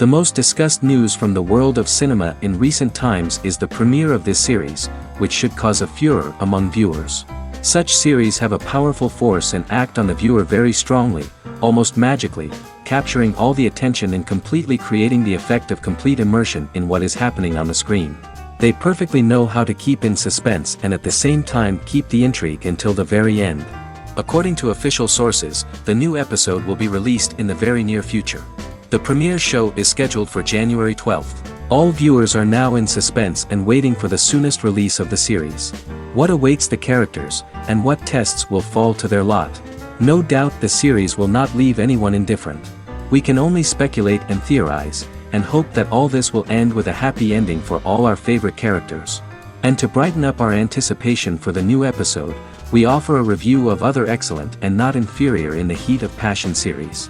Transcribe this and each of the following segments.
The most discussed news from the world of cinema in recent times is the premiere of this series, which should cause a furor among viewers. Such series have a powerful force and act on the viewer very strongly, almost magically, capturing all the attention and completely creating the effect of complete immersion in what is happening on the screen. They perfectly know how to keep in suspense and at the same time keep the intrigue until the very end. According to official sources, the new episode will be released in the very near future. The premiere show is scheduled for January 12th. All viewers are now in suspense and waiting for the soonest release of the series. What awaits the characters, and what tests will fall to their lot? No doubt the series will not leave anyone indifferent. We can only speculate and theorize, and hope that all this will end with a happy ending for all our favorite characters. And to brighten up our anticipation for the new episode, we offer a review of other excellent and not inferior in the Heat of Passion series.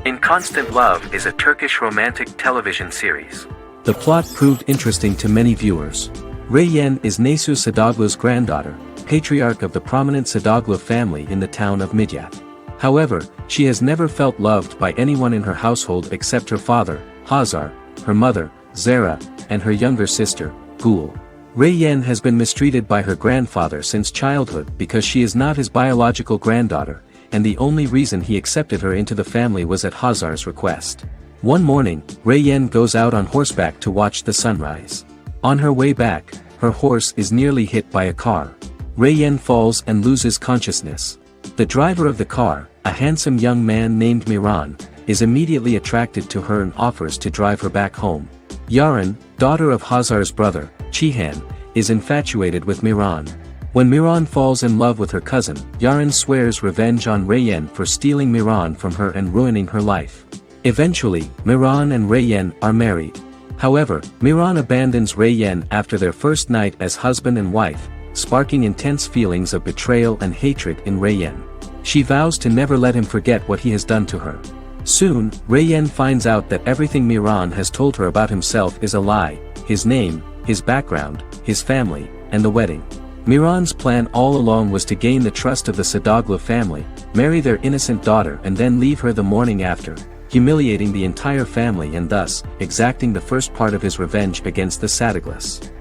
In Constant Love is a Turkish romantic television series. The plot proved interesting to many viewers. Reyyen is Nesu Sadoglu's granddaughter, patriarch of the prominent Sadoglu family in the town of Midyat. However, she has never felt loved by anyone in her household except her father, Hazar, her mother, Zara, and her younger sister, Gül. Reyyen has been mistreated by her grandfather since childhood because she is not his biological granddaughter, and the only reason he accepted her into the family was at Hazar's request. One morning, Reyyen goes out on horseback to watch the sunrise. On her way back, her horse is nearly hit by a car. Reyyen falls and loses consciousness. The driver of the car, a handsome young man named Miran, is immediately attracted to her and offers to drive her back home. Yaren, daughter of Hazar's brother, Cihan, is infatuated with Miran. When Miran falls in love with her cousin, Yaren swears revenge on Reyyen for stealing Miran from her and ruining her life. Eventually, Miran and Reyyen are married. However, Miran abandons Reyyen after their first night as husband and wife, sparking intense feelings of betrayal and hatred in Reyyen. She vows to never let him forget what he has done to her. Soon, Reyyen finds out that everything Miran has told her about himself is a lie: his name, his background, his family, and the wedding. Miran's plan all along was to gain the trust of the Sadoglu family, marry their innocent daughter and then leave her the morning after, humiliating the entire family and thus, exacting the first part of his revenge against the Sadoglus.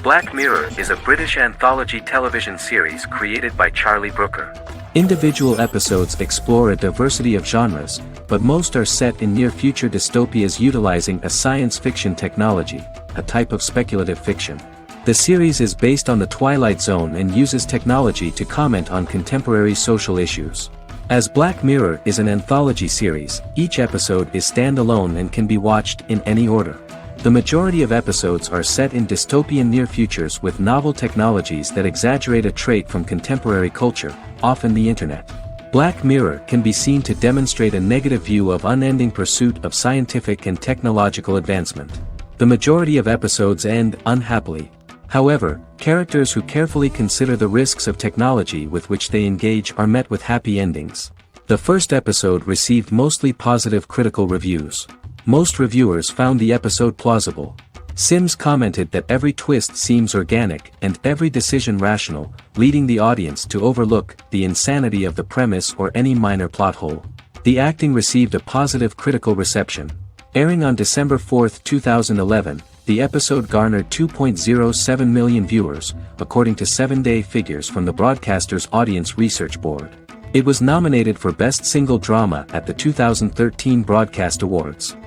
Black Mirror is a British anthology television series created by Charlie Brooker. Individual episodes explore a diversity of genres, but most are set in near-future dystopias utilizing a science fiction technology, a type of speculative fiction. The series is based on the Twilight Zone and uses technology to comment on contemporary social issues. As Black Mirror is an anthology series, each episode is standalone and can be watched in any order. The majority of episodes are set in dystopian near futures with novel technologies that exaggerate a trait from contemporary culture, often the internet. Black Mirror can be seen to demonstrate a negative view of unending pursuit of scientific and technological advancement. The majority of episodes end unhappily. However, characters who carefully consider the risks of technology with which they engage are met with happy endings. The first episode received mostly positive critical reviews. Most reviewers found the episode plausible. Sims commented that every twist seems organic and every decision rational, leading the audience to overlook the insanity of the premise or any minor plot hole. The acting received a positive critical reception. Airing on December 4, 2011, the episode garnered 2.07 million viewers, according to 7-day figures from the broadcaster's Audience Research Board. It was nominated for Best Single Drama at the 2013 Broadcast Awards.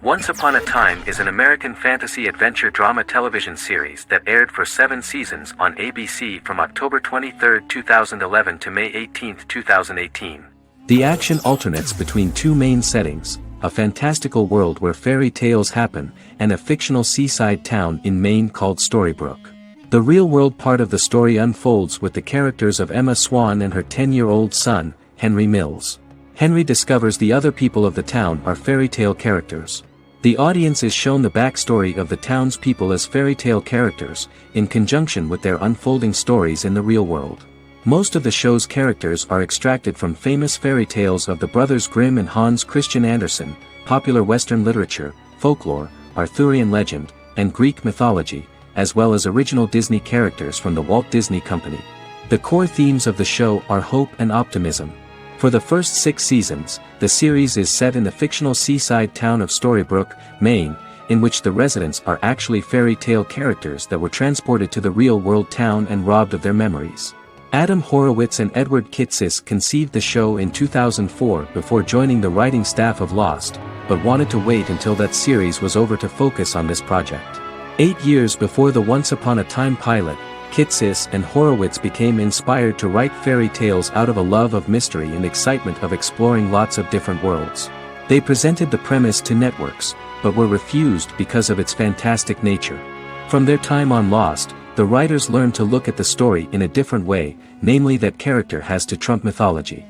Once Upon a Time is an American fantasy adventure drama television series that aired for 7 seasons on ABC from October 23, 2011 to May 18, 2018. The action alternates between two main settings, a fantastical world where fairy tales happen, and a fictional seaside town in Maine called Storybrooke. The real-world part of the story unfolds with the characters of Emma Swan and her 10-year-old son, Henry Mills. Henry discovers the other people of the town are fairy tale characters. The audience is shown the backstory of the town's people as fairy tale characters, in conjunction with their unfolding stories in the real world. Most of the show's characters are extracted from famous fairy tales of the Brothers Grimm and Hans Christian Andersen, popular Western literature, folklore, Arthurian legend, and Greek mythology, as well as original Disney characters from the Walt Disney Company. The core themes of the show are hope and optimism. For the first 6 seasons, the series is set in the fictional seaside town of Storybrooke, Maine, in which the residents are actually fairy tale characters that were transported to the real-world town and robbed of their memories. Adam Horowitz and Edward Kitsis conceived the show in 2004 before joining the writing staff of Lost, but wanted to wait until that series was over to focus on this project. 8 years before the Once Upon a Time pilot, Kitsis and Horowitz became inspired to write fairy tales out of a love of mystery and excitement of exploring lots of different worlds. They presented the premise to networks, but were refused because of its fantastic nature. From their time on Lost, the writers learned to look at the story in a different way, namely that character has to trump mythology.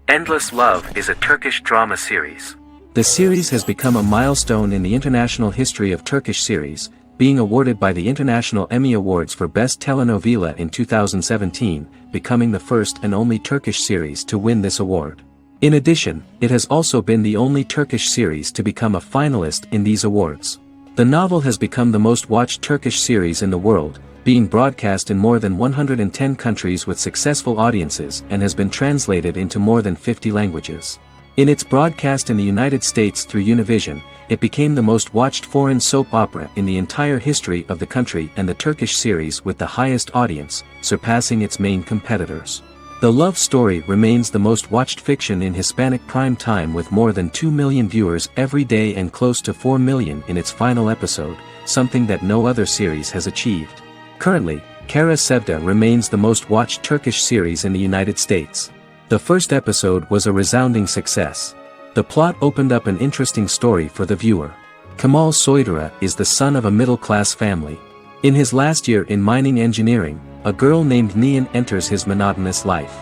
Endless Love is a Turkish drama series. The series has become a milestone in the international history of Turkish series, being awarded by the International Emmy Awards for Best Telenovela in 2017, becoming the first and only Turkish series to win this award. In addition, it has also been the only Turkish series to become a finalist in these awards. The novel has become the most watched Turkish series in the world, being broadcast in more than 110 countries with successful audiences and has been translated into more than 50 languages. In its broadcast in the United States through Univision, it became the most watched foreign soap opera in the entire history of the country and the Turkish series with the highest audience, surpassing its main competitors. The love story remains the most watched fiction in Hispanic prime time with more than 2 million viewers every day and close to 4 million in its final episode, something that no other series has achieved. Currently, Kara Sevda remains the most watched Turkish series in the United States. The first episode was a resounding success. The plot opened up an interesting story for the viewer. Kemal Soydura is the son of a middle-class family. In his last year in mining engineering, a girl named Nihan enters his monotonous life.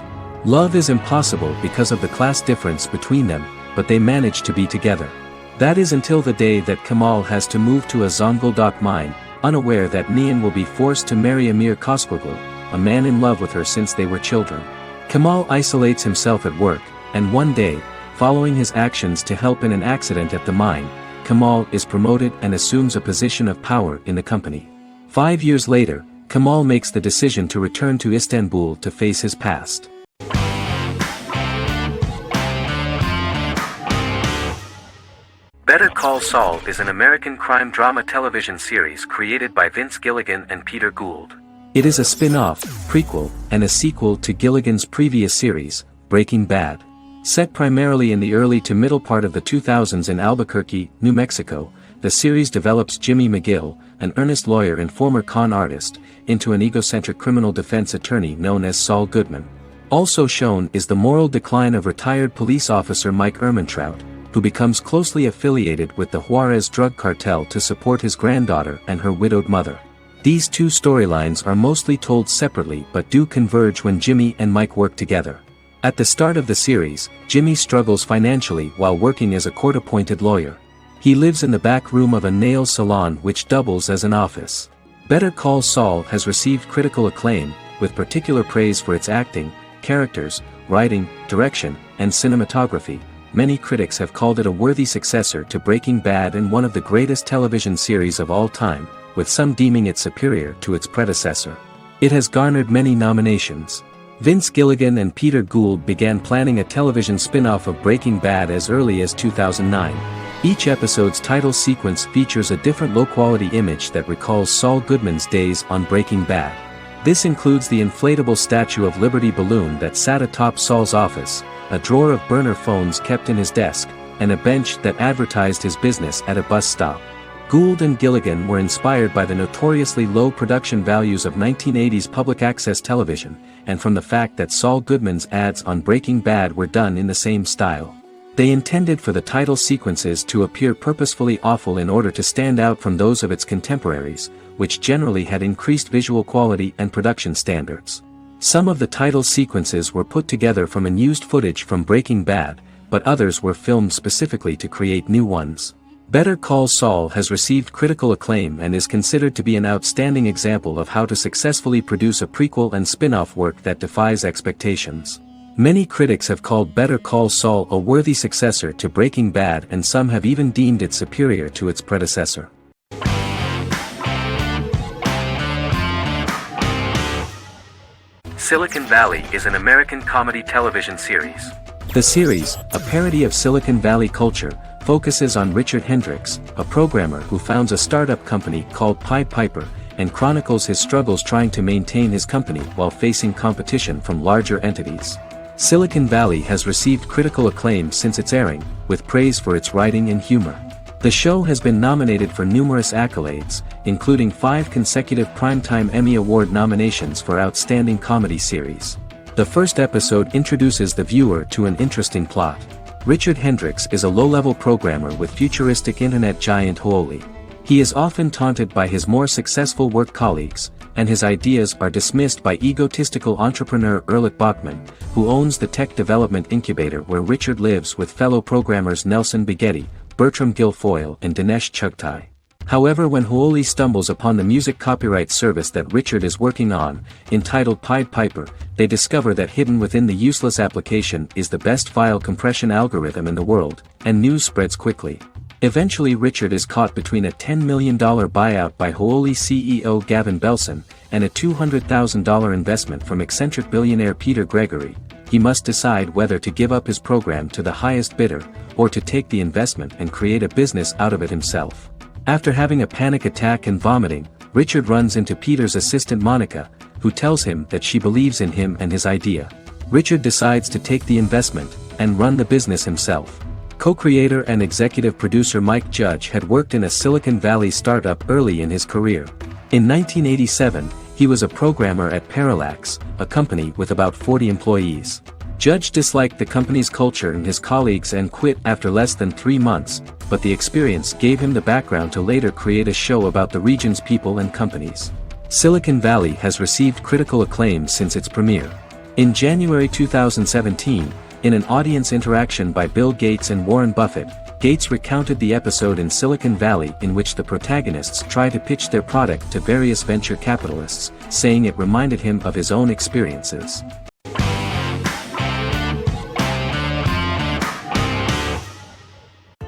Love is impossible because of the class difference between them, but they manage to be together. That is until the day that Kemal has to move to a Zonguldak mine, unaware that Nihan will be forced to marry Amir Koskoglu, a man in love with her since they were children. Kemal isolates himself at work, and one day, following his actions to help in an accident at the mine, Kemal is promoted and assumes a position of power in the company. 5 years later, Kemal makes the decision to return to Istanbul to face his past. Better Call Saul is an American crime drama television series created by Vince Gilligan and Peter Gould. It is a spin-off, prequel, and a sequel to Gilligan's previous series, Breaking Bad. Set primarily in the early to middle part of the 2000s in Albuquerque, New Mexico, the series develops Jimmy McGill, an earnest lawyer and former con artist, into an egocentric criminal defense attorney known as Saul Goodman. Also shown is the moral decline of retired police officer Mike Ehrmantraut, who becomes closely affiliated with the Juarez drug cartel to support his granddaughter and her widowed mother. These two storylines are mostly told separately but do converge when Jimmy and Mike work together. At the start of the series, Jimmy struggles financially while working as a court-appointed lawyer. He lives in the back room of a nail salon which doubles as an office. Better Call Saul has received critical acclaim, with particular praise for its acting, characters, writing, direction, and cinematography. Many critics have called it a worthy successor to Breaking Bad and one of the greatest television series of all time, with some deeming it superior to its predecessor. It has garnered many nominations. Vince Gilligan and Peter Gould began planning a television spin-off of Breaking Bad as early as 2009. Each episode's title sequence features a different low-quality image that recalls Saul Goodman's days on Breaking Bad. This includes the inflatable Statue of Liberty balloon that sat atop Saul's office, a drawer of burner phones kept in his desk, and a bench that advertised his business at a bus stop. Gould and Gilligan were inspired by the notoriously low production values of 1980s public access television, and from the fact that Saul Goodman's ads on Breaking Bad were done in the same style. They intended for the title sequences to appear purposefully awful in order to stand out from those of its contemporaries, which generally had increased visual quality and production standards. Some of the title sequences were put together from unused footage from Breaking Bad, but others were filmed specifically to create new ones. Better Call Saul has received critical acclaim and is considered to be an outstanding example of how to successfully produce a prequel and spin-off work that defies expectations. Many critics have called Better Call Saul a worthy successor to Breaking Bad, and some have even deemed it superior to its predecessor. Silicon Valley is an American comedy television series. The series, a parody of Silicon Valley culture, focuses on Richard Hendricks, a programmer who founds a startup company called Pied Piper, and chronicles his struggles trying to maintain his company while facing competition from larger entities. Silicon Valley has received critical acclaim since its airing, with praise for its writing and humor. The show has been nominated for numerous accolades, including 5 consecutive Primetime Emmy Award nominations for Outstanding Comedy Series. The first episode introduces the viewer to an interesting plot. Richard Hendricks is a low-level programmer with futuristic internet giant Huoli. He is often taunted by his more successful work colleagues, and his ideas are dismissed by egotistical entrepreneur Erlich Bachman, who owns the tech development incubator where Richard lives with fellow programmers Nelson Bighetti, Bertram Guilfoyle and Dinesh Chugtai. However, when Huoli stumbles upon the music copyright service that Richard is working on, entitled Pied Piper, they discover that hidden within the useless application is the best file compression algorithm in the world, and news spreads quickly. Eventually Richard is caught between a $10 million buyout by Huoli CEO Gavin Belson, and a $200,000 investment from eccentric billionaire Peter Gregory. He must decide whether to give up his program to the highest bidder, or to take the investment and create a business out of it himself. After having a panic attack and vomiting, Richard runs into Peter's assistant Monica, who tells him that she believes in him and his idea. Richard decides to take the investment, and run the business himself. Co-creator and executive producer Mike Judge had worked in a Silicon Valley startup early in his career. In 1987, he was a programmer at Parallax, a company with about 40 employees. Judge disliked the company's culture and his colleagues and quit after less than 3 months, but the experience gave him the background to later create a show about the region's people and companies. Silicon Valley has received critical acclaim since its premiere. In January 2017, in an audience interaction by Bill Gates and Warren Buffett, Gates recounted the episode in Silicon Valley in which the protagonists try to pitch their product to various venture capitalists, saying it reminded him of his own experiences.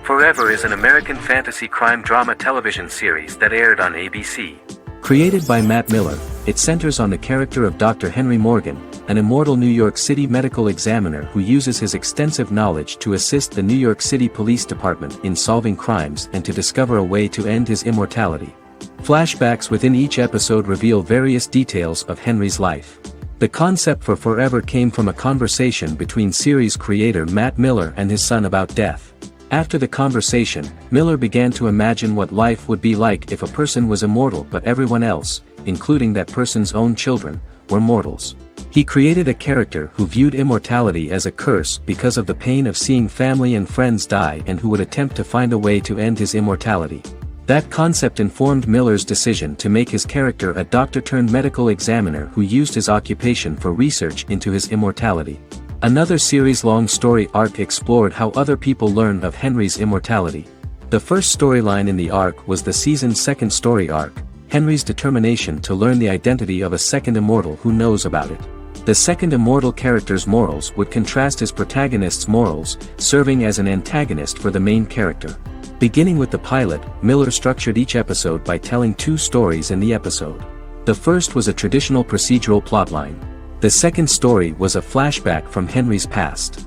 Forever is an American fantasy crime drama television series that aired on ABC. Created by Matt Miller, it centers on the character of Dr. Henry Morgan, an immortal New York City medical examiner who uses his extensive knowledge to assist the New York City Police Department in solving crimes and to discover a way to end his immortality. Flashbacks within each episode reveal various details of Henry's life. The concept for Forever came from a conversation between series creator Matt Miller and his son about death. After the conversation, Miller began to imagine what life would be like if a person was immortal but everyone else, including that person's own children, were mortals. He created a character who viewed immortality as a curse because of the pain of seeing family and friends die and who would attempt to find a way to end his immortality. That concept informed Miller's decision to make his character a doctor-turned-medical examiner who used his occupation for research into his immortality. Another series-long story arc explored how other people learn of Henry's immortality. The first storyline in the arc was the season's second story arc, Henry's determination to learn the identity of a second immortal who knows about it. The second immortal character's morals would contrast his protagonist's morals, serving as an antagonist for the main character. Beginning with the pilot, Miller structured each episode by telling 2 stories in the episode. The first was a traditional procedural plotline. The second story was a flashback from Henry's past.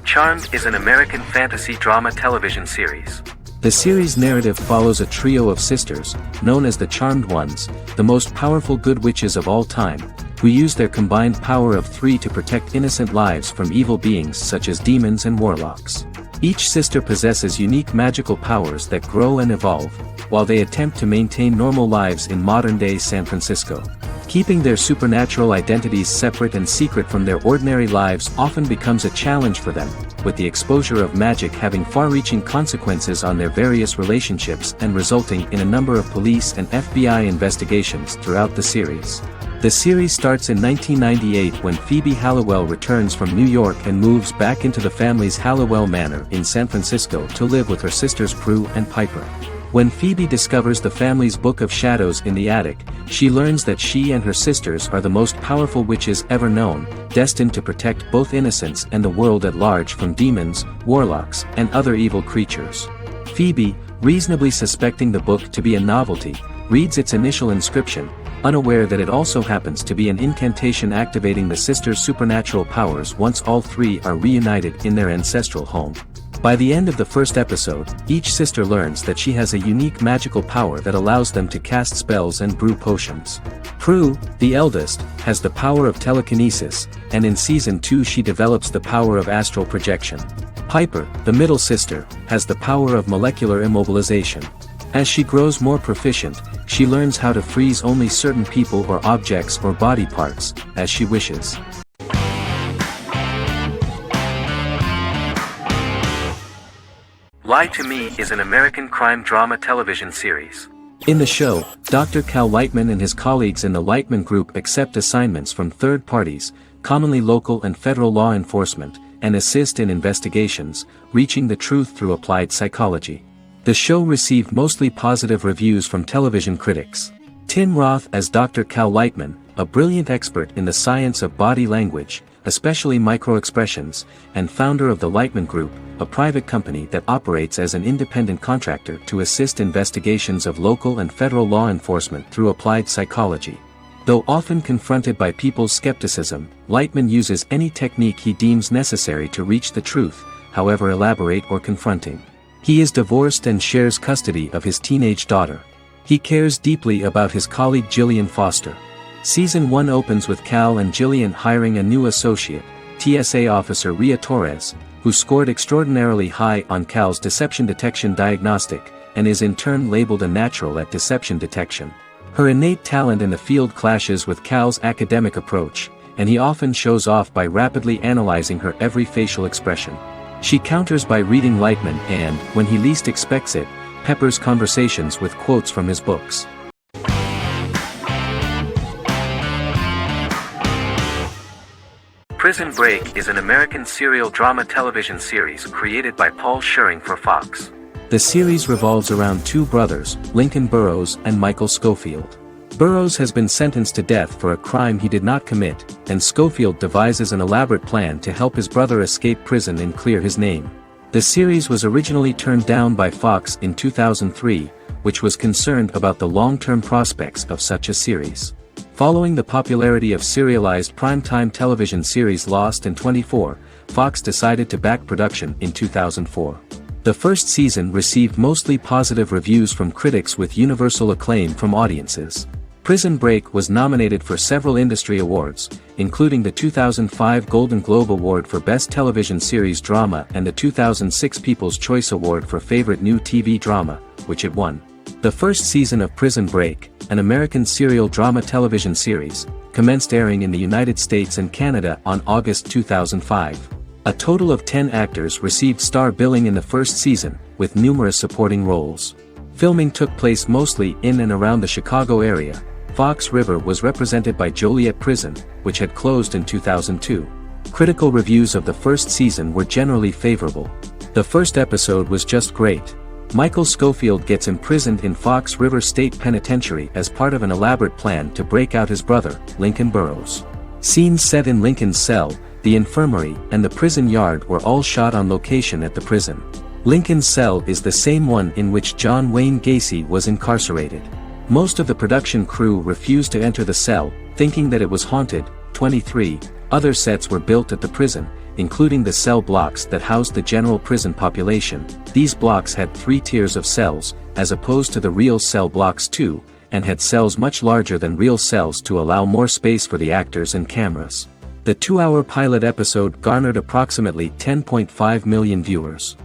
Charmed is an American fantasy drama television series. The series' narrative follows a trio of sisters, known as the Charmed Ones, the most powerful good witches of all time, who use their combined power of 3 to protect innocent lives from evil beings such as demons and warlocks. Each sister possesses unique magical powers that grow and evolve, while they attempt to maintain normal lives in modern-day San Francisco. Keeping their supernatural identities separate and secret from their ordinary lives often becomes a challenge for them, with the exposure of magic having far-reaching consequences on their various relationships and resulting in a number of police and FBI investigations throughout the series. The series starts in 1998 when Phoebe Halliwell returns from New York and moves back into the family's Halliwell Manor in San Francisco to live with her sisters Prue and Piper. When Phoebe discovers the family's Book of Shadows in the attic, she learns that she and her sisters are the most powerful witches ever known, destined to protect both innocents and the world at large from demons, warlocks, and other evil creatures. Phoebe, reasonably suspecting the book to be a novelty, reads its initial inscription, unaware that it also happens to be an incantation activating the sisters' supernatural powers once all three are reunited in their ancestral home. By the end of the first episode, each sister learns that she has a unique magical power that allows them to cast spells and brew potions. Prue, the eldest, has the power of telekinesis, and in Season 2 she develops the power of astral projection. Piper, the middle sister, has the power of molecular immobilization. As she grows more proficient, she learns how to freeze only certain people or objects or body parts, as she wishes. Lie to Me is an American crime drama television series. In the show, Dr. Cal Lightman and his colleagues in the Lightman Group accept assignments from third parties, commonly local and federal law enforcement, and assist in investigations, reaching the truth through applied psychology. The show received mostly positive reviews from television critics. Tim Roth as Dr. Cal Lightman, a brilliant expert in the science of body language, especially microexpressions, and founder of the Lightman Group, a private company that operates as an independent contractor to assist investigations of local and federal law enforcement through applied psychology. Though often confronted by people's skepticism, Lightman uses any technique he deems necessary to reach the truth, however elaborate or confronting. He is divorced and shares custody of his teenage daughter. He cares deeply about his colleague Gillian Foster. Season 1 opens with Cal and Gillian hiring a new associate, TSA officer Rhea Torres, who scored extraordinarily high on Cal's deception detection diagnostic, and is in turn labeled a natural at deception detection. Her innate talent in the field clashes with Cal's academic approach, and he often shows off by rapidly analyzing her every facial expression. She counters by reading Lightman and, when he least expects it, peppers conversations with quotes from his books. Prison Break is an American serial drama television series created by Paul Schering for Fox. The series revolves around two brothers, Lincoln Burrows and Michael Schofield. Burrows has been sentenced to death for a crime he did not commit, and Schofield devises an elaborate plan to help his brother escape prison and clear his name. The series was originally turned down by Fox in 2003, which was concerned about the long-term prospects of such a series. Following the popularity of serialized primetime television series Lost and 24, Fox decided to back production in 2004. The first season received mostly positive reviews from critics with universal acclaim from audiences. Prison Break was nominated for several industry awards, including the 2005 Golden Globe Award for Best Television Series Drama and the 2006 People's Choice Award for Favorite New TV Drama, which it won. The first season of Prison Break, an American serial drama television series, commenced airing in the United States and Canada on August 2005. A total of 10 actors received star billing in the first season, with numerous supporting roles. Filming took place mostly in and around the Chicago area. Fox River was represented by Joliet Prison, which had closed in 2002. Critical reviews of the first season were generally favorable. The first episode was just great. Michael Schofield gets imprisoned in Fox River State Penitentiary as part of an elaborate plan to break out his brother, Lincoln Burrows. Scenes set in Lincoln's cell, the infirmary, and the prison yard were all shot on location at the prison. Lincoln's cell is the same one in which John Wayne Gacy was incarcerated. Most of the production crew refused to enter the cell, thinking that it was haunted. 23 other sets were built at the prison, including the cell blocks that housed the general prison population. These blocks had 3 tiers of cells, as opposed to the real cell blocks 2, and had cells much larger than real cells to allow more space for the actors and cameras. The 2-hour pilot episode garnered approximately 10.5 million viewers.